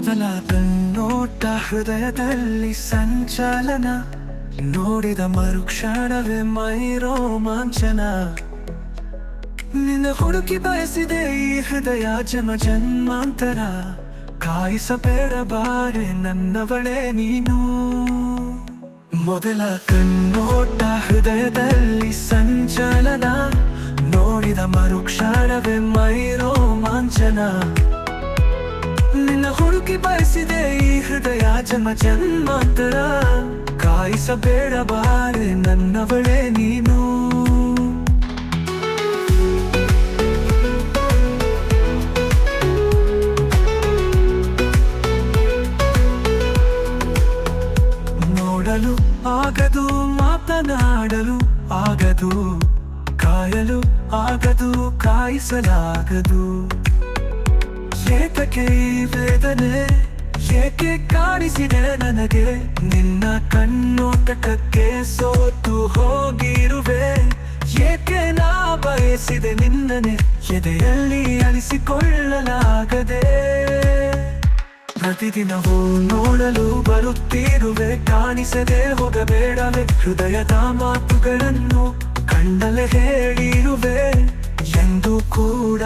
ಮೊದಲ ಕಣ್ಣೋಟ ಹೃದಯದಲ್ಲಿ ಸಂಚಲನ, ನೋಡಿದ ಮರುಕ್ಷಣವೇ ಮೈ ರೋಮಾಂಚನ. ನಿನ್ನ ಹುಡುಕಿ ಬಯಸಿದೆ ಈ ಹೃದಯ ಜನ್ಮ ಜನ್ಮಾಂತರ, ಕಾಯಿಸಬೇಡ ಬಾರೆ ನನ್ನವಳೇ ನೀನು. ಮೊದಲ ಕಣ್ಣೋಟ ಹೃದಯದಲ್ಲಿ ಸಂಚಲನ, ನೋಡಿದ ಮರುಕ್ಷಣವೇ ಮೈ ರೋಮಾಂಚನ. ನಿನ್ನ ಹುಡುಕಿ ಬಯಸಿದೆ ಈ ಹೃದಯ ಜನ್ಮ ಜನ್ಮಾಂತರ, ಕಾಯಿಸಬೇಡ ಬಾರೆ ನನ್ನವಳೇ ನೀನು. ನೋಡಲು ಆಗದು, ಮಾತನಾಡಲು ಆಗದು, ಕಾಯಲು ಆಗದು, ಕಾಯಿಸಲಾಗದು. ಏತಕ್ಕೆ ಈ ವೇದನೆ, ಏಕೆ ಕಾಣಿಸಿದೆ ನನಗೆ? ನಿನ್ನ ಕಣ್ಣೋಟಕ್ಕೆ ಸೋತು ಹೋಗಿರುವೆ. ಏಕೆ ನಾ ಬಯಸಿದೆ ನಿನ್ನನೆ ಎದೆಯಲ್ಲಿ ಅಳಿಸಿಕೊಳ್ಳಲಾಗದೆ. ಪ್ರತಿದಿನವೂ ನೋಡಲು ಬರುತ್ತಿರುವೆ, ಕಾಣಿಸದೆ ಹೋಗಬೇಡವೇ. ಹೃದಯದ ಮಾತುಗಳನ್ನು ಕಣ್ಣಲ್ಲೇ ಹೇಳಿರುವೆ, ಎಂದು ಕೂಡ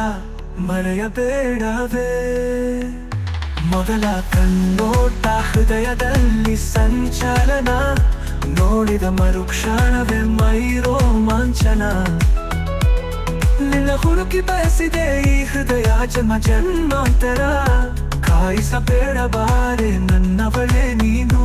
ಮರೆಯಬೇಡವೇ. ಮೊದಲ ಕಣ್ಣೋಟ ಹೃದಯದಲ್ಲಿ ಸಂಚಲನ, ನೋಡಿದ ಮರುಕ್ಷಣವೇ ಮೈ ರೋಮಾಂಚನ. ನಿನ್ನ ಹುಡುಕಿ ಬಯಸಿದೆ ಈ ಹೃದಯ ಜನ್ಮ ಜನ್ಮಾಂತರ, ಕಾಯಿಸಬೇಡ ಬಾರೆ ನನ್ನವಳೇ ನೀನು.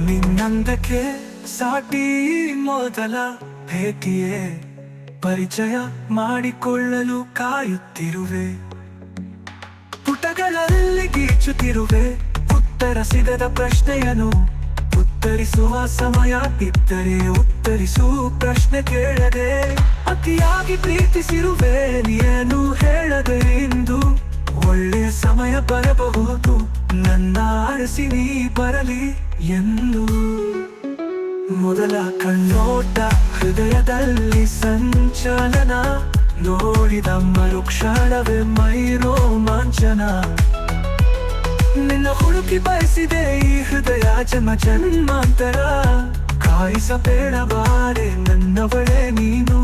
ನಿನ್ನಂದಕ್ಕೆ ಸಾಟಿ ಮೊದಲ ಭೇಟಿಯೇ, ಪರಿಚಯ ಮಾಡಿಕೊಳ್ಳಲು ಕಾಯುತ್ತಿರುವೆ. ಪುಟಗಳಲ್ಲಿ ಗೀಚುತ್ತಿರುವೆ, ಉತ್ತರ ಸಿಗದ ಪ್ರಶ್ನೆಯನ್ನು ಉತ್ತರಿಸುವ ಸಮಯ ಇದ್ದರೆ ಉತ್ತರಿಸು. ಪ್ರಶ್ನೆ ಕೇಳದೆ ಅತಿಯಾಗಿ ಪ್ರೀತಿಸಿರುವೆ, ಏನು ಹೇಳದೆ ಇಂದು ಒಳ್ಳೆಯ ಸಮಯ ಬರಬಹುದು, ನನ್ನ ಅರಸಿ ನೀ ಬರಲಿ ಎಂದು. ಮೊದಲ ಕಣ್ಣೋಟ ಹೃದಯದಲ್ಲಿ ಸಂಚಲನ, ನೋಡಿದ ಮರುಕ್ಷಣವೇ ಮೈ ರೋಮಾಂಚನ. ನಿನ್ನ ಹುಡುಕಿ ಬಯಸಿದೆ ಈ ಹೃದಯ ಜನ್ಮ ಜನ್ಮಾಂತರ, ಕಾಯಿಸಬೇಡ ಬಾರೆ ನನ್ನವಳೇ ನೀನು.